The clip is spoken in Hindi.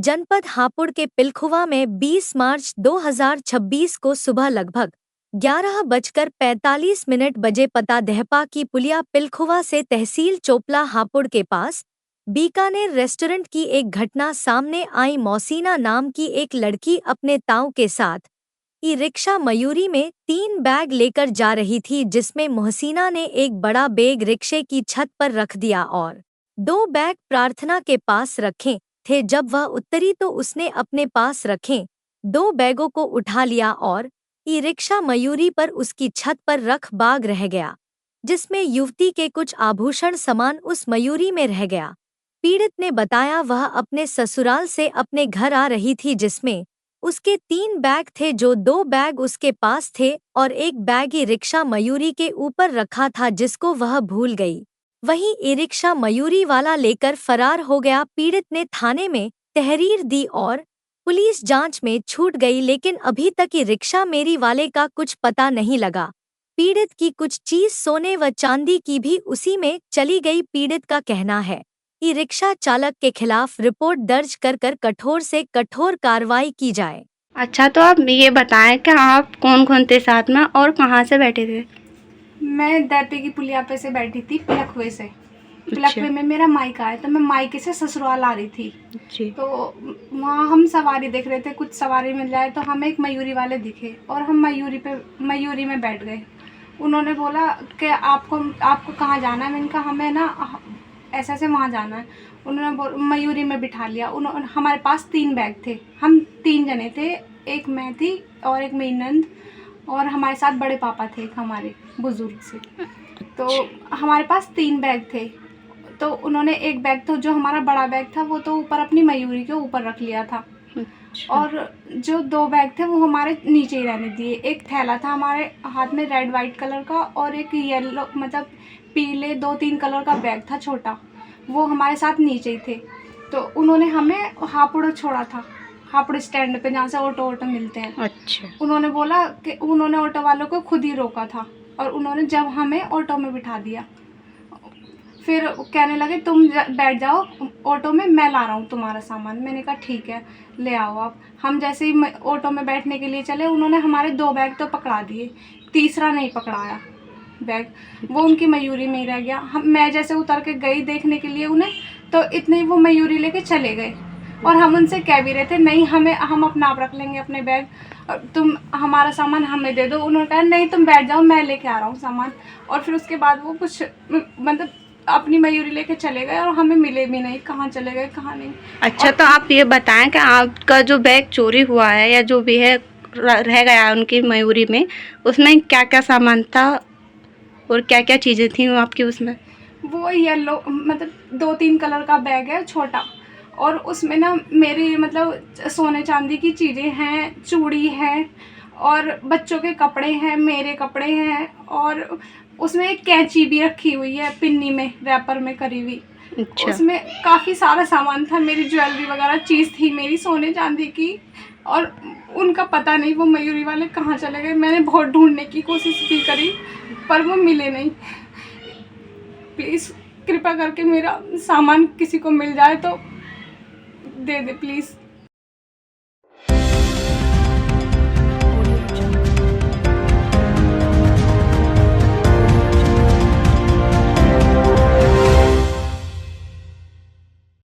जनपद हापुड़ के पिलखुवा में 20 मार्च 2026 को सुबह लगभग 11:45 बजे पता दहपा की पुलिया पिलखुवा से तहसील चोपला हापुड़ के पास बीकानेर रेस्टोरेंट की एक घटना सामने आई। मौसीना नाम की एक लड़की अपने ताऊ के साथ ई रिक्शा मयूरी में 3 बैग लेकर जा रही थी, जिसमें मोहसिना ने एक बड़ा बैग रिक्शे की छत पर रख दिया और 2 बैग प्रार्थना के पास रखे थे। जब वह उतरी तो उसने अपने पास रखे 2 बैगों को उठा लिया और ई रिक्शा मयूरी पर उसकी छत पर रख भाग रह गया, जिसमें युवती के कुछ आभूषण सामान उस मयूरी में रह गया। पीड़ित ने बताया वह अपने ससुराल से अपने घर आ रही थी, जिसमें उसके 3 बैग थे, जो 2 बैग उसके पास थे और एक बैग ई रिक्शा मयूरी के ऊपर रखा था, जिसको वह भूल गई। वहीं ई रिक्शा मयूरी वाला लेकर फरार हो गया। पीड़ित ने थाने में तहरीर दी और पुलिस जांच में छूट गई, लेकिन अभी तक ई रिक्शा मेरी वाले का कुछ पता नहीं लगा। पीड़ित की कुछ चीज सोने व चांदी की भी उसी में चली गई। पीड़ित का कहना है ई रिक्शा चालक के खिलाफ रिपोर्ट दर्ज कर कठोर से कठोर कार्रवाई की जाए। अच्छा, तो आप ये बताएं कि आप कौन कौन थे साथ में और कहाँ से बैठे थे? मैं दैपे की पुलिया पे से बैठी थी, पिलखवे से। पिलखवे में मेरा मायका है, तो मैं मायके से ससुराल आ रही थी। तो वहाँ हम सवारी देख रहे थे, कुछ सवारी मिल जाए तो हमें एक मयूरी वाले दिखे और हम मयूरी में बैठ गए। उन्होंने बोला कि आपको कहाँ जाना है। मैंने कहा हमें ना ऐसे ऐसे वहाँ जाना है। उन्होंने मयूरी में बिठा लिया। हमारे पास 3 बैग थे, हम 3 जने थे, एक मैं थी और एक मेरी नंद और हमारे साथ बड़े पापा थे हमारे बुजुर्ग से। तो हमारे पास 3 बैग थे। तो उन्होंने एक बैग तो जो हमारा बड़ा बैग था वो तो ऊपर अपनी मयूरी के ऊपर रख लिया था और जो 2 बैग थे वो हमारे नीचे ही रहने दिए। एक थैला था हमारे हाथ में रेड वाइट कलर का और एक येलो मतलब पीले 2-3 कलर का बैग था छोटा, वो हमारे साथ नीचे ही थे। तो उन्होंने हमें हापुड़ छोड़ा था, हापुड़ स्टैंड पे जहाँ से ऑटो मिलते हैं। अच्छा। उन्होंने बोला कि उन्होंने ऑटो वालों को खुद ही रोका था और उन्होंने जब हमें ऑटो में बिठा दिया, फिर कहने लगे तुम बैठ जाओ ऑटो में, मैं ला रहा हूँ तुम्हारा सामान। मैंने कहा ठीक है ले आओ आप। हम जैसे ही ऑटो में बैठने के लिए चले, उन्होंने हमारे 2 बैग तो पकड़ा दिए, तीसरा नहीं पकड़ाया बैग, वो उनकी मयूरी में ही रह गया। मैं जैसे उतर के गई देखने के लिए उन्हें, तो इतने ही वो मयूरी लेके चले गए और हम उनसे कह भी रहे थे नहीं हम अपना आप रख लेंगे अपने बैग, तुम हमारा सामान हमें दे दो। उन्होंने कहा नहीं तुम बैठ जाओ, मैं लेके आ रहा हूँ सामान। और फिर उसके बाद वो कुछ मतलब अपनी मयूरी लेके चले गए और हमें मिले भी नहीं, कहाँ चले गए कहाँ नहीं। अच्छा, तो आप ये बताएं कि आपका जो बैग चोरी हुआ है या जो भी है रह गया है उनकी मयूरी में, उसमें क्या क्या सामान था और क्या क्या चीज़ें थी आपकी उसमें? वो येलो मतलब 2-3 कलर का बैग है छोटा, और उसमें ना मेरी मतलब सोने चांदी की चीज़ें हैं, चूड़ी है और बच्चों के कपड़े हैं, मेरे कपड़े हैं, और उसमें एक कैंची भी रखी हुई है पिन्नी में रैपर में करी हुई। अच्छा। उसमें काफ़ी सारा सामान था, मेरी ज्वेलरी वगैरह चीज़ थी मेरी सोने चांदी की, और उनका पता नहीं वो मयूरी वाले कहाँ चले गए। मैंने बहुत ढूंढने की कोशिश भी करी पर वो मिले नहीं। प्लीज़ कृपा करके मेरा सामान किसी को मिल जाए तो दे दे प्लीज़।